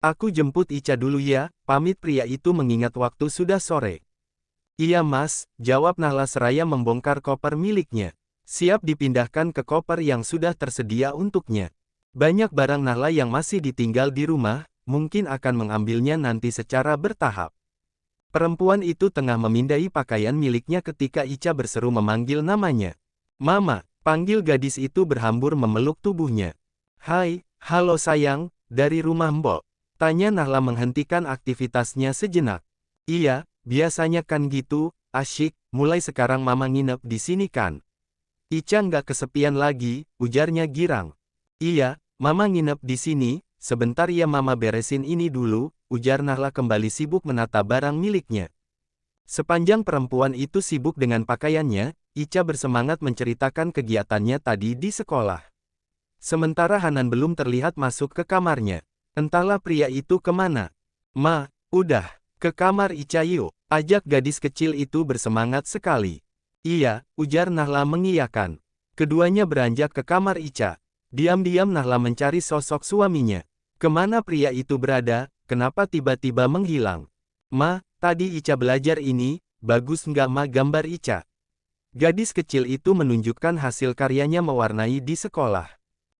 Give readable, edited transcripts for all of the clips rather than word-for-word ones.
Aku jemput Ica dulu ya, pamit pria itu mengingat waktu sudah sore. Iya mas, jawab Nahla seraya membongkar koper miliknya. Siap dipindahkan ke koper yang sudah tersedia untuknya. Banyak barang Nahla yang masih ditinggal di rumah, mungkin akan mengambilnya nanti secara bertahap. Perempuan itu tengah memindai pakaian miliknya ketika Ica berseru memanggil namanya. Mama, panggil gadis itu berhambur memeluk tubuhnya. Hai, halo sayang, dari rumah Mbok. Tanya Nahla menghentikan aktivitasnya sejenak. Iya, biasanya kan gitu, asyik, mulai sekarang mama nginep di sini kan. Ica nggak kesepian lagi, ujarnya girang. Iya, mama nginep di sini, sebentar ya mama beresin ini dulu, ujar Nahla kembali sibuk menata barang miliknya. Sepanjang perempuan itu sibuk dengan pakaiannya, Ica bersemangat menceritakan kegiatannya tadi di sekolah. Sementara Hanan belum terlihat masuk ke kamarnya. Entahlah pria itu kemana. Ma, udah, ke kamar Ica yuk, ajak gadis kecil itu bersemangat sekali. Iya, ujar Nahla mengiyakan. Keduanya beranjak ke kamar Ica. Diam-diam Nahla mencari sosok suaminya. Kemana pria itu berada, kenapa tiba-tiba menghilang? Ma, tadi Ica belajar ini, bagus nggak ma gambar Ica? Gadis kecil itu menunjukkan hasil karyanya mewarnai di sekolah.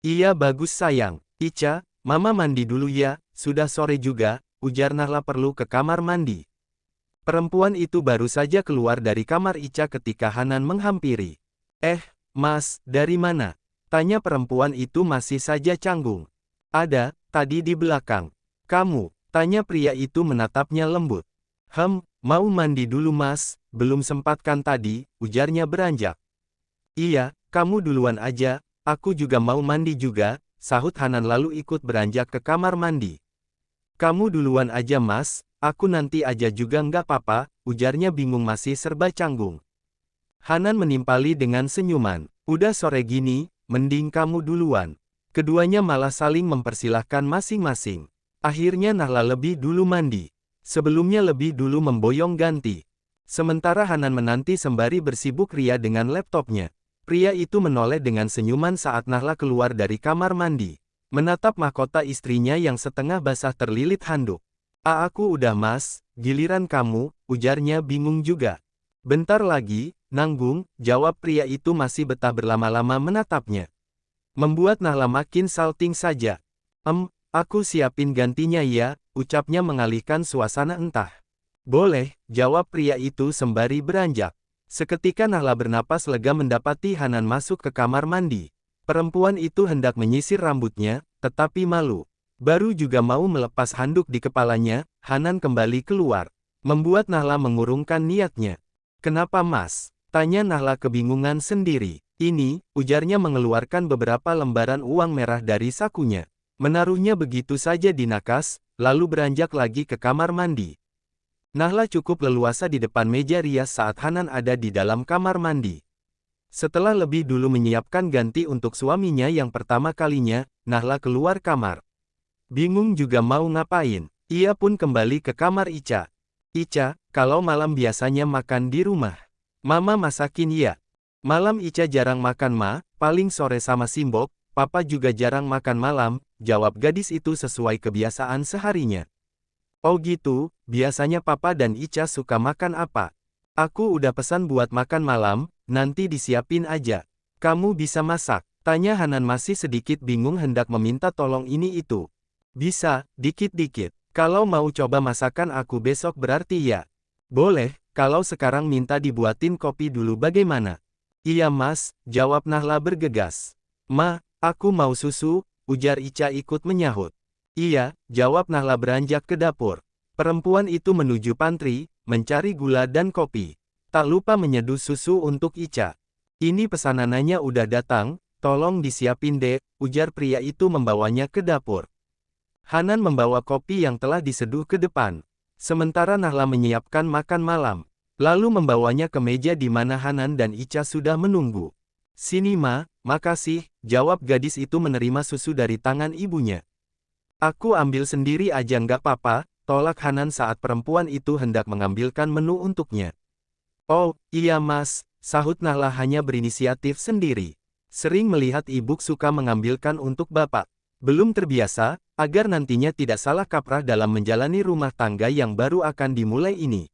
Iya bagus sayang, Ica. Mama mandi dulu ya, sudah sore juga, ujar Nahla perlu ke kamar mandi. Perempuan itu baru saja keluar dari kamar Ica ketika Hanan menghampiri. Mas, dari mana? Tanya perempuan itu masih saja canggung. Ada, tadi di belakang. Kamu, tanya pria itu menatapnya lembut. Mau mandi dulu mas, belum sempat kan tadi, ujarnya beranjak. Iya, kamu duluan aja, aku juga mau mandi juga. Sahut Hanan lalu ikut beranjak ke kamar mandi. Kamu duluan aja mas, aku nanti aja juga nggak apa-apa, ujarnya bingung masih serba canggung. Hanan menimpali dengan senyuman. Udah sore gini, mending kamu duluan. Keduanya malah saling mempersilahkan masing-masing. Akhirnya Nahla lebih dulu mandi. Sebelumnya lebih dulu memboyong ganti. Sementara Hanan menanti sembari bersibuk ria dengan laptopnya. Pria itu menoleh dengan senyuman saat Nahla keluar dari kamar mandi. Menatap mahkota istrinya yang setengah basah terlilit handuk. Aku udah mas, giliran kamu, ujarnya bingung juga. Bentar lagi, nanggung, jawab pria itu masih betah berlama-lama menatapnya. Membuat Nahla makin salting saja. Aku siapin gantinya ya, ucapnya mengalihkan suasana entah. Boleh, jawab pria itu sembari beranjak. Seketika Nahla bernapas lega mendapati Hanan masuk ke kamar mandi. Perempuan itu hendak menyisir rambutnya, tetapi malu. Baru juga mau melepas handuk di kepalanya, Hanan kembali keluar. Membuat Nahla mengurungkan niatnya. Kenapa mas? Tanya Nahla kebingungan sendiri. Ini, ujarnya mengeluarkan beberapa lembaran uang merah dari sakunya. Menaruhnya begitu saja di nakas, lalu beranjak lagi ke kamar mandi. Nahla cukup leluasa di depan meja rias saat Hanan ada di dalam kamar mandi. Setelah lebih dulu menyiapkan ganti untuk suaminya yang pertama kalinya, Nahla keluar kamar. Bingung juga mau ngapain, ia pun kembali ke kamar Ica. Ica, kalau malam biasanya makan di rumah. Mama masakin ya. Malam Ica jarang makan ma, paling sore sama Simbok, papa juga jarang makan malam, jawab gadis itu sesuai kebiasaan seharinya. Oh gitu, biasanya papa dan Ica suka makan apa? Aku udah pesan buat makan malam, nanti disiapin aja. Kamu bisa masak? Tanya Hanan masih sedikit bingung hendak meminta tolong ini itu. Bisa, dikit-dikit. Kalau mau coba masakan aku besok berarti ya. Boleh, kalau sekarang minta dibuatin kopi dulu bagaimana? Iya mas, jawab Nahla bergegas. Ma, aku mau susu, ujar Ica ikut menyahut. Iya, jawab Nahla beranjak ke dapur. Perempuan itu menuju pantry, mencari gula dan kopi. Tak lupa menyeduh susu untuk Ica. Ini pesanannya udah datang, tolong disiapin deh, ujar pria itu membawanya ke dapur. Hanan membawa kopi yang telah diseduh ke depan. Sementara Nahla menyiapkan makan malam. Lalu membawanya ke meja di mana Hanan dan Ica sudah menunggu. Sini ma, makasih, jawab gadis itu menerima susu dari tangan ibunya. Aku ambil sendiri aja nggak apa-apa, tolak Hanan saat perempuan itu hendak mengambilkan menu untuknya. Oh, iya mas, sahut Nahla hanya berinisiatif sendiri. Sering melihat ibu suka mengambilkan untuk bapak. Belum terbiasa, agar nantinya tidak salah kaprah dalam menjalani rumah tangga yang baru akan dimulai ini.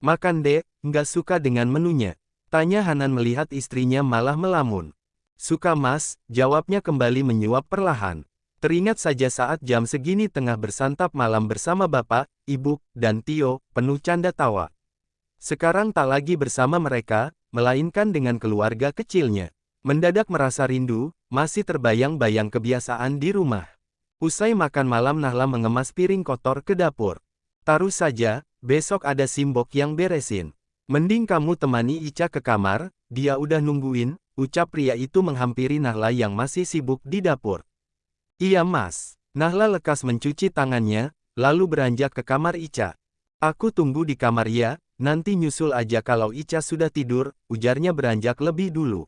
Makan dek, nggak suka dengan menunya? Tanya Hanan melihat istrinya malah melamun. Suka mas, jawabnya kembali menyuap perlahan. Teringat saja saat jam segini tengah bersantap malam bersama bapak, ibu, dan Tio, penuh canda tawa. Sekarang tak lagi bersama mereka, melainkan dengan keluarga kecilnya. Mendadak merasa rindu, masih terbayang-bayang kebiasaan di rumah. Usai makan malam Nahla mengemas piring kotor ke dapur. Taruh saja, besok ada Simbok yang beresin. Mending kamu temani Ica ke kamar, dia udah nungguin, ucap pria itu menghampiri Nahla yang masih sibuk di dapur. Iya mas. Nahla lekas mencuci tangannya, lalu beranjak ke kamar Ica. Aku tunggu di kamar ya, nanti nyusul aja kalau Ica sudah tidur, ujarnya beranjak lebih dulu.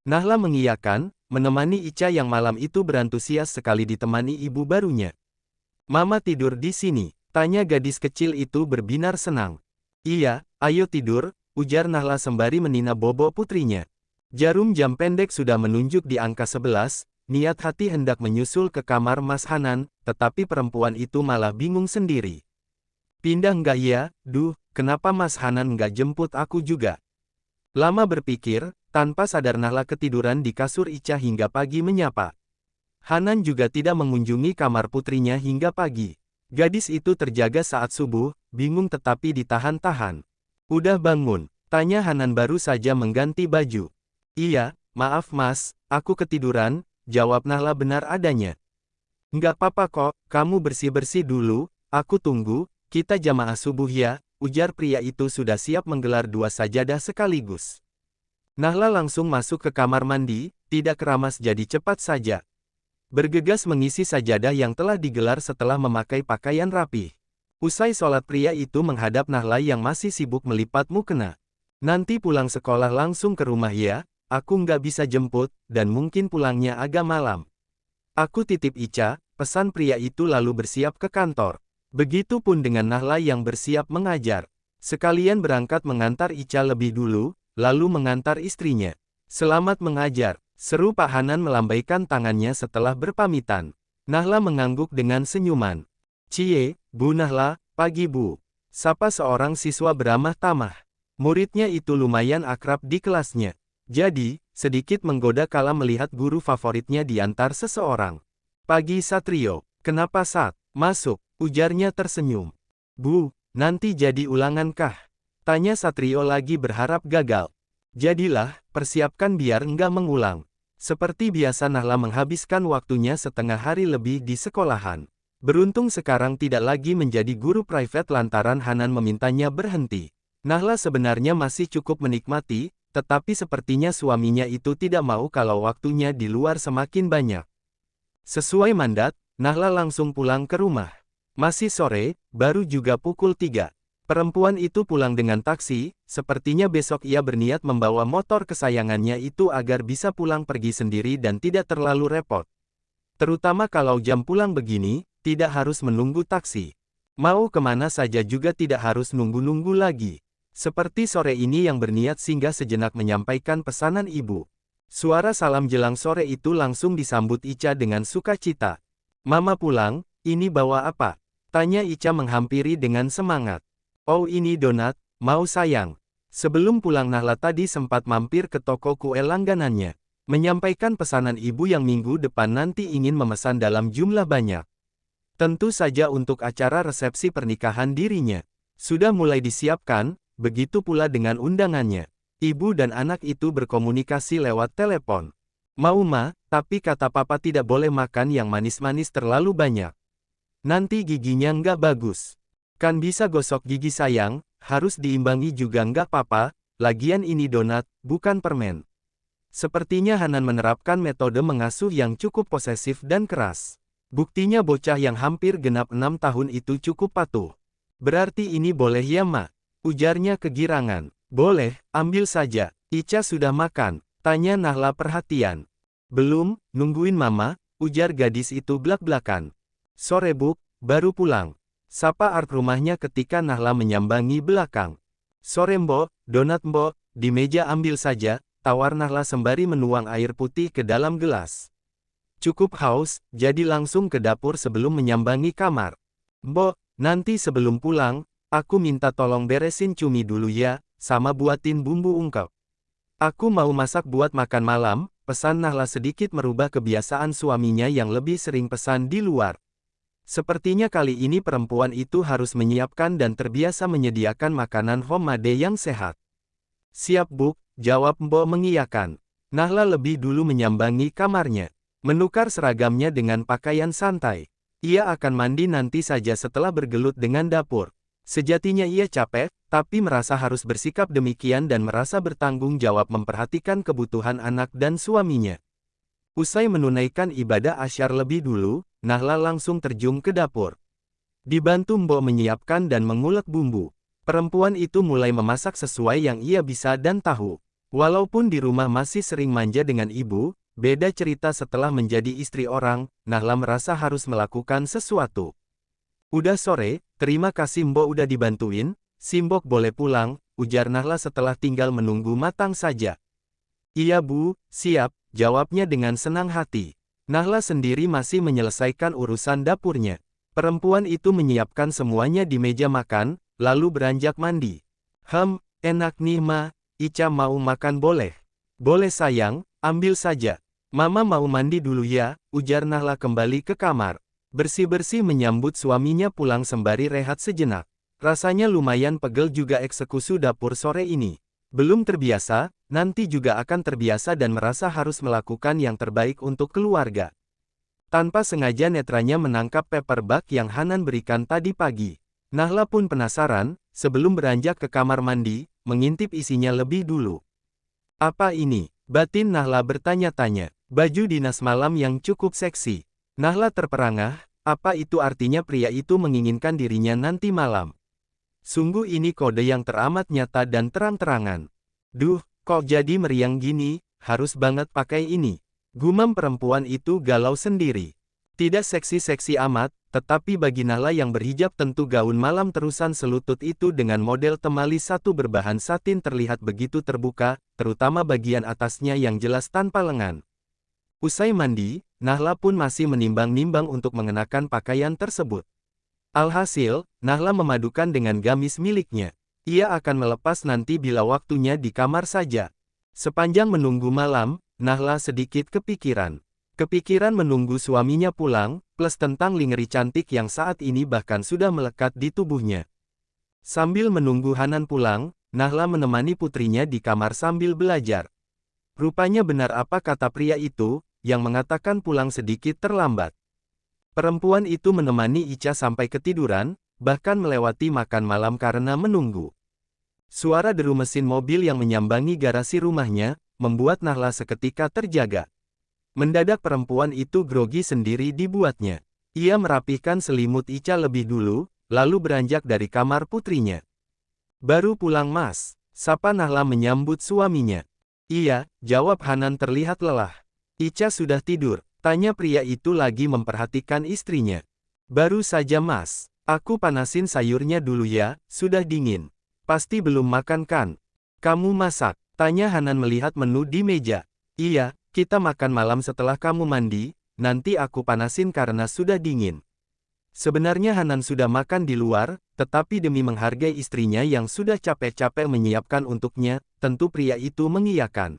Nahla mengiyakan, menemani Ica yang malam itu berantusias sekali ditemani ibu barunya. Mama tidur di sini, tanya gadis kecil itu berbinar senang. Iya, ayo tidur, ujar Nahla sembari menina bobo putrinya. Jarum jam pendek sudah menunjuk di angka 11, niat hati hendak menyusul ke kamar Mas Hanan, tetapi perempuan itu malah bingung sendiri. Pindah nggak ya, duh, kenapa Mas Hanan nggak jemput aku juga? Lama berpikir, tanpa sadar Nahla ketiduran di kasur Ica hingga pagi menyapa. Hanan juga tidak mengunjungi kamar putrinya hingga pagi. Gadis itu terjaga saat subuh, bingung tetapi ditahan-tahan. Udah bangun, tanya Hanan baru saja mengganti baju. Iya, maaf mas, aku ketiduran, jawab Nahla benar adanya. Nggak apa-apa kok, kamu bersih-bersih dulu, aku tunggu, kita jamaah subuh ya, ujar pria itu sudah siap menggelar 2 sajadah sekaligus. Nahla langsung masuk ke kamar mandi, tidak keramas jadi cepat saja. Bergegas mengisi sajadah yang telah digelar setelah memakai pakaian rapi. Usai sholat pria itu menghadap Nahla yang masih sibuk melipat mukena. Nanti pulang sekolah langsung ke rumah ya, aku nggak bisa jemput, dan mungkin pulangnya agak malam. Aku titip Ica, pesan pria itu lalu bersiap ke kantor. Begitupun dengan Nahla yang bersiap mengajar. Sekalian berangkat mengantar Ica lebih dulu, lalu mengantar istrinya. Selamat mengajar. Seru Pak Hanan melambaikan tangannya setelah berpamitan. Nahla mengangguk dengan senyuman. Cie, Bu Nahla, pagi Bu. Sapa seorang siswa beramah tamah. Muridnya itu lumayan akrab di kelasnya. Jadi, sedikit menggoda kala melihat guru favoritnya diantar seseorang. Pagi Satrio, kenapa Sat? Masuk, ujarnya tersenyum. Bu, nanti jadi ulangan kah? Tanya Satrio lagi berharap gagal. Jadilah, persiapkan biar enggak mengulang. Seperti biasa Nahla menghabiskan waktunya setengah hari lebih di sekolahan. Beruntung sekarang tidak lagi menjadi guru private lantaran Hanan memintanya berhenti. Nahla sebenarnya masih cukup menikmati, tetapi sepertinya suaminya itu tidak mau kalau waktunya di luar semakin banyak. Sesuai mandat, Nahla langsung pulang ke rumah. Masih sore, baru juga pukul 3. Perempuan itu pulang dengan taksi, sepertinya besok ia berniat membawa motor kesayangannya itu agar bisa pulang pergi sendiri dan tidak terlalu repot. Terutama kalau jam pulang begini, tidak harus menunggu taksi. Mau kemana saja juga tidak harus nunggu-nunggu lagi. Seperti sore ini yang berniat singgah sejenak menyampaikan pesanan ibu. Suara salam jelang sore itu langsung disambut Ica dengan sukacita. Mama pulang, ini bawa apa? Tanya Ica menghampiri dengan semangat. Oh ini donat, mau sayang. Sebelum pulang Nahla tadi sempat mampir ke toko kue langganannya. Menyampaikan pesanan ibu yang minggu depan nanti ingin memesan dalam jumlah banyak. Tentu saja untuk acara resepsi pernikahan dirinya. Sudah mulai disiapkan, begitu pula dengan undangannya. Ibu dan anak itu berkomunikasi lewat telepon. Mau ma, tapi kata papa tidak boleh makan yang manis-manis terlalu banyak. Nanti giginya nggak bagus. Kan bisa gosok gigi sayang, harus diimbangi juga nggak apa-apa, lagian ini donat, bukan permen. Sepertinya Hanan menerapkan metode mengasuh yang cukup posesif dan keras. Buktinya bocah yang hampir genap 6 tahun itu cukup patuh. Berarti ini boleh ya ma? Ujarnya kegirangan. Boleh, ambil saja. Ica sudah makan, tanya Nahla perhatian. Belum, nungguin mama, ujar gadis itu blak-blakan. Sore bu, baru pulang. Sapa art rumahnya ketika Nahla menyambangi belakang. Sore mbok, donat mbok, di meja ambil saja, tawar Nahla sembari menuang air putih ke dalam gelas. Cukup haus, jadi langsung ke dapur sebelum menyambangi kamar. Mbok, nanti sebelum pulang, aku minta tolong beresin cumi dulu ya, sama buatin bumbu ungkep. Aku mau masak buat makan malam, pesan Nahla sedikit merubah kebiasaan suaminya yang lebih sering pesan di luar. Sepertinya kali ini perempuan itu harus menyiapkan dan terbiasa menyediakan makanan homemade yang sehat. Siap Buk, jawab Mbok mengiyakan. Nahla lebih dulu menyambangi kamarnya. Menukar seragamnya dengan pakaian santai. Ia akan mandi nanti saja setelah bergelut dengan dapur. Sejatinya ia capek, tapi merasa harus bersikap demikian dan merasa bertanggung jawab memperhatikan kebutuhan anak dan suaminya. Usai menunaikan ibadah asyar lebih dulu, Nahla langsung terjun ke dapur. Dibantu Mbok menyiapkan dan mengulek bumbu. Perempuan itu mulai memasak sesuai yang ia bisa dan tahu. Walaupun di rumah masih sering manja dengan ibu, beda cerita setelah menjadi istri orang, Nahla merasa harus melakukan sesuatu. Udah sore, terima kasih Mbok udah dibantuin, si Mbok boleh pulang, ujar Nahla setelah tinggal menunggu matang saja. Iya Bu, siap, jawabnya dengan senang hati. Nahla sendiri masih menyelesaikan urusan dapurnya. Perempuan itu menyiapkan semuanya di meja makan, lalu beranjak mandi. Enak nih Ma, Ica mau makan boleh? Boleh sayang, ambil saja. Mama mau mandi dulu ya, ujar Nahla kembali ke kamar. Bersih-bersih menyambut suaminya pulang sembari rehat sejenak. Rasanya lumayan pegel juga eksekusi dapur sore ini. Belum terbiasa, nanti juga akan terbiasa dan merasa harus melakukan yang terbaik untuk keluarga. Tanpa sengaja netranya menangkap paperback yang Hanan berikan tadi pagi. Nahla pun penasaran, sebelum beranjak ke kamar mandi, mengintip isinya lebih dulu. Apa ini? Batin Nahla bertanya-tanya. Baju dinas malam yang cukup seksi. Nahla terperangah, apa itu artinya pria itu menginginkan dirinya nanti malam? Sungguh ini kode yang teramat nyata dan terang-terangan. Duh, kok jadi meriang gini, harus banget pakai ini. Gumam perempuan itu galau sendiri. Tidak seksi-seksi amat, tetapi bagi Nahla yang berhijab tentu gaun malam terusan selutut itu dengan model temali satu berbahan satin terlihat begitu terbuka, terutama bagian atasnya yang jelas tanpa lengan. Usai mandi, Nahla pun masih menimbang-nimbang untuk mengenakan pakaian tersebut. Alhasil, Nahla memadukan dengan gamis miliknya. Ia akan melepas nanti bila waktunya di kamar saja. Sepanjang menunggu malam, Nahla sedikit kepikiran. Kepikiran menunggu suaminya pulang, plus tentang lingerie cantik yang saat ini bahkan sudah melekat di tubuhnya. Sambil menunggu Hanan pulang, Nahla menemani putrinya di kamar sambil belajar. Rupanya benar apa kata pria itu, yang mengatakan pulang sedikit terlambat. Perempuan itu menemani Ica sampai ketiduran, bahkan melewati makan malam karena menunggu. Suara deru mesin mobil yang menyambangi garasi rumahnya, membuat Nahla seketika terjaga. Mendadak perempuan itu grogi sendiri dibuatnya. Ia merapihkan selimut Ica lebih dulu, lalu beranjak dari kamar putrinya. Baru pulang Mas, sapa Nahla menyambut suaminya. Iya, jawab Hanan terlihat lelah. Ica sudah tidur. Tanya pria itu lagi memperhatikan istrinya. Baru saja Mas, aku panasin sayurnya dulu ya, sudah dingin. Pasti belum makan kan? Kamu masak? Tanya Hanan melihat menu di meja. Iya, kita makan malam setelah kamu mandi, nanti aku panasin karena sudah dingin. Sebenarnya Hanan sudah makan di luar, tetapi demi menghargai istrinya yang sudah capek-capek menyiapkan untuknya, tentu pria itu mengiyakan.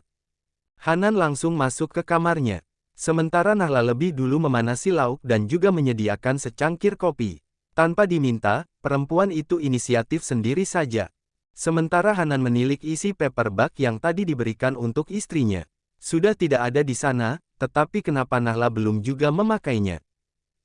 Hanan langsung masuk ke kamarnya. Sementara Nahla lebih dulu memanasi lauk dan juga menyediakan secangkir kopi. Tanpa diminta, perempuan itu inisiatif sendiri saja. Sementara Hanan menilik isi paperback yang tadi diberikan untuk istrinya. Sudah tidak ada di sana, tetapi kenapa Nahla belum juga memakainya?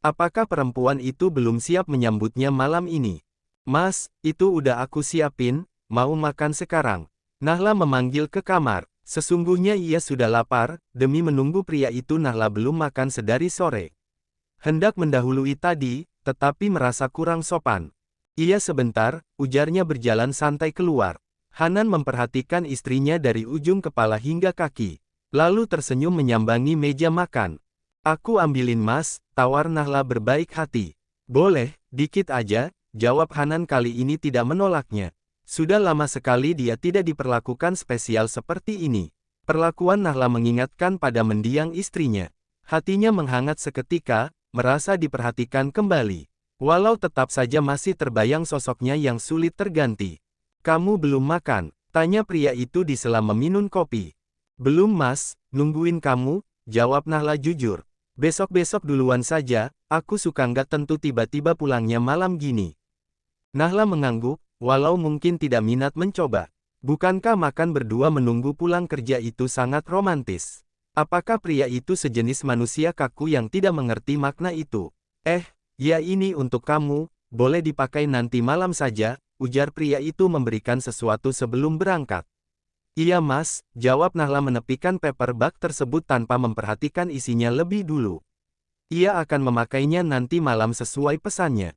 Apakah perempuan itu belum siap menyambutnya malam ini? Mas, itu udah aku siapin, mau makan sekarang. Nahla memanggil ke kamar. Sesungguhnya ia sudah lapar, demi menunggu pria itu Nahla belum makan sedari sore. Hendak mendahului tadi, tetapi merasa kurang sopan. Ia sebentar, ujarnya berjalan santai keluar. Hanan memperhatikan istrinya dari ujung kepala hingga kaki. Lalu tersenyum menyambangi meja makan. Aku ambilin Mas, tawar Nahla berbaik hati. Boleh, dikit aja, jawab Hanan kali ini tidak menolaknya. Sudah lama sekali dia tidak diperlakukan spesial seperti ini. Perlakuan Nahla mengingatkan pada mendiang istrinya. Hatinya menghangat seketika, merasa diperhatikan kembali. Walau tetap saja masih terbayang sosoknya yang sulit terganti. "Kamu belum makan?" tanya pria itu di sela meminum kopi. "Belum mas, nungguin kamu," jawab Nahla jujur. "Besok-besok duluan saja, aku suka nggak tentu tiba-tiba pulangnya malam gini." Nahla mengangguk, walau mungkin tidak minat mencoba. Bukankah makan berdua menunggu pulang kerja itu sangat romantis? Apakah pria itu sejenis manusia kaku yang tidak mengerti makna itu? Ya ini untuk kamu, boleh dipakai nanti malam saja, ujar pria itu memberikan sesuatu sebelum berangkat. "Iya mas," jawab Nahla menepikan paper bag tersebut tanpa memperhatikan isinya lebih dulu. Ia akan memakainya nanti malam sesuai pesannya.